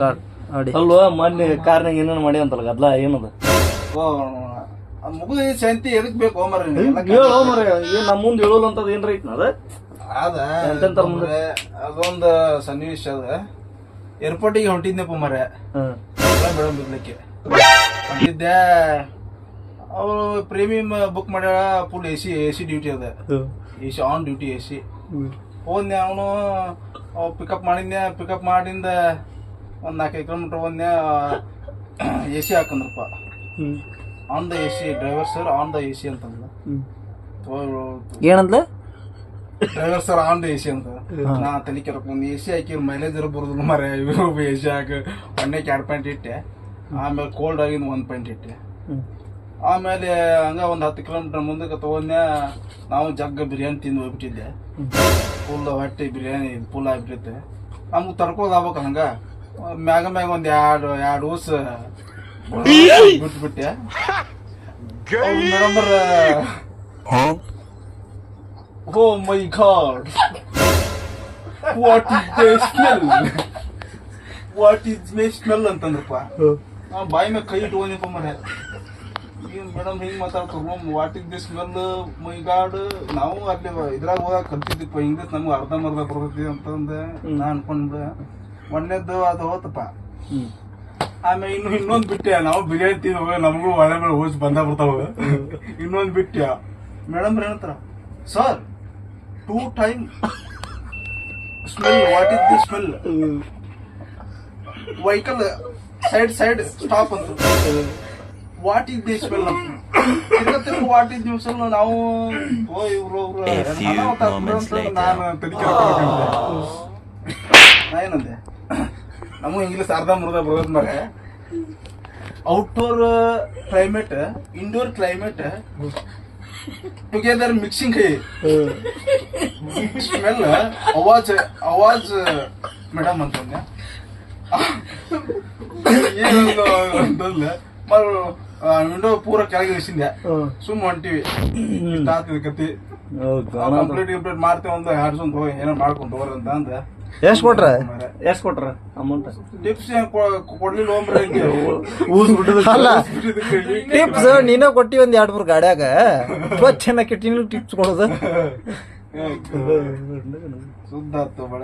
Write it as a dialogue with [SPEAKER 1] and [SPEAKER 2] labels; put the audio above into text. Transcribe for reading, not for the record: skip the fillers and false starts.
[SPEAKER 1] ನೋಡಿ
[SPEAKER 2] ಅಲ್ವಾ ಮೊನ್ನೆ ಕಾರ್ನಾಗ ಏನೇನು ಮಾಡಿ ಅಂತಲ್ಲ ಗದ್ಲ ಏನದ
[SPEAKER 3] ಮುಗಿದ ಶಾಂತಿ ಎದಕ್ ಬೇಕು ಮರ
[SPEAKER 2] ಹೇಳೋ ಮರ ಏನ್ ನಮ್ಮ ಮುಂದೆ ಹೇಳೋಲ್ಲ ಅಂತದ್ ಏನ್ರ ಐತ್ನ ಅದ ಎಂತೆಂತಾರ ಮುಂದೆ
[SPEAKER 3] ಅದೊಂದು ಸನ್ನಿವೇಶ ಅದ ಏರ್ಪೋರ್ಟಿಗೆ ಹೊಂಟಿದ್ನಪ್ಪ ಮರ ಮೇಡಮ್ ಬಿಡ್ಲಿಕ್ಕೆ ಹೊಂಟಿದ್ದೆ ಅವ್ರು ಪ್ರೀಮಿಯಂ ಬುಕ್ ಮಾಡ್ಯಾಳ ಫುಲ್ ಎಸಿ ಡ್ಯೂಟಿ ಅದ ಎಸಿ ಆನ್ ಡ್ಯೂಟಿ ಎಸಿ ಹೋದ್ನೆ ಅವನು ಪಿಕಪ್ ಮಾಡಿಂದ ಒಂದು 4 ಕಿಲೋಮೀಟರ್ ಹೋದ್ನೆ ಎಸಿ ಹಾಕಂದ್ರಪ್ಪ on the AC driver sir on the AC ಅಂತಂದ
[SPEAKER 1] ಏನಂದ್ಲ
[SPEAKER 3] driver sir on the AC ಅಂತ ನಾ ತಲೆ ಕೆರಕೊಂಡ್ ಎಸಿ ಹಾಕಿ ಮೈಲೇಜ್ ಬರೋದಿಲ್ಲ ಮರ ಇವರು ಎಸಿ ಹಾಕಿ ಒಣ್ಣೆಗೆ 2 ಪಾಯಿಂಟ್ ಇಟ್ಟೆ ಆಮೇಲೆ ಕೋಲ್ಡ್ ಆಗಿಂದ 1 ಪಾಯಿಂಟ್ ಇಟ್ಟೆ ಆಮೇಲೆ ಹಂಗ ಒಂದು 10 ಕಿಲೋಮೀಟರ್ ಮುಂದಕ್ಕೆ ತಗೊಂಡೆ ನಾವು ಜಗ್ಗ ಬಿರಿಯಾನಿ ತಿಂದು ಹೋಗ್ಬಿಟ್ಟಿದ್ದೆ ಫುಲ್ ಹೊಟ್ಟೆ ಬಿರಿಯಾನಿ ಫುಲ್ ಆಗ್ಬಿಟ್ಟಿತ್ತೆ ನಮ್ಗೆ ತರ್ಕೋದ್ ಆಗ್ಬೇಕು ಹಂಗ ಮ್ಯಾಗ ಒಂದ್ ಎರಡು ಊಸ್ ಬಿಟ್ಬಿಟ್ಟೆ madam oh my God what is my smell ಅಂತಂದ್ರಪ್ಪ ಬಾಯಿ ಮ್ಯಾಗ ಕೈ ಇಟ್ಕೊಂಡಿಪ್ಪ ಮನೆ ಮೇಡಮ್ ಹಿಂಗ್ ಮಾತಾಡ್ತಾರ what is the smell my God ನಾವು ಅಲ್ಲಿ ಇದ್ರಾಗ ಹೋದಾಗ ಕಲ್ತಿದ್ದಪ್ಪ ಇಂಗ್ಲೀಷ್ ನಮ್ಗೆ ಅರ್ಧಂಬರ್ಧ ಬರ್ತೈತಿ ಅಂತಂದೆ ನಾ ಅನ್ಕೊಂಡೆ ಮೊನ್ನೆದ್ದು ಅದು ಹೋತಪ್ಪ ಆಮೇಲೆ ಇನ್ನೊಂದ್ ಬಿಟ್ಟೆ ನಾವು ಬಿರಿಯಾನಿ ತಿಂದ ನಮಗೂ ಒಳ್ಳೆ ಮೇಲೆ ಹೋಗಿ ಬರ್ತಾವ ಇನ್ನೊಂದ್ ಬಿಟ್ಟೆ ಮೇಡಮ್ ಏನಂತಾರ sir 2 time smell what is the smell vehicle side stop ಅಂತ what is the smell what is the smell ನಾವು ಇವ್ರು ನಾನು ಏನಂದೆ ನಮಗೂ ಇಂಗ್ಲೀಷ್ ಅರ್ಧ ಬರೋದ್ ಮರೆ outdoor climate indoor climate together mixing है ಸ್ಮೆಲ್ ಆವಾಜ್ ಮೇಡಮ್ ಅಂತಂದೆ ಏನಂತಂದ್ರೆ ವಿಂಡೋ ಪೂರ ಕೆಳಗೆ ಇಳಿಸಿದ್ದೆ ಸುಮ್ ಹೊಂಟಿವಿ ಕತಿ ಕಂಪ್ಲೀಟ್ ಮಾಡ್ತೇವೆ ಒಂದು 2 ಸಲ ಏನೋ ಮಾಡ್ಕೊಂಡು ಹೋಗ್ರಿ ಅಂತ ಅಂದ
[SPEAKER 1] ಎಷ್ಟ್ ಕೊಟ್ರ
[SPEAKER 2] ಅಮೌಂಟ್
[SPEAKER 3] ಟಿಪ್ಸ್ ಕೊಡ್ಲಿಲ್ಲ ಹೋಗ್ರಿ
[SPEAKER 1] ಟಿಪ್ಸ್ ನೀನ ಕೊಟ್ಟಿ ಒಂದ್ 2-3 ಗಾಡ್ಯಾಗ ಚೆನ್ನಾಗಿ ಟಿಪ್ಸ್ ಕೊಡೋದು
[SPEAKER 3] ಸುದ್ದ ಆತು ಬಡ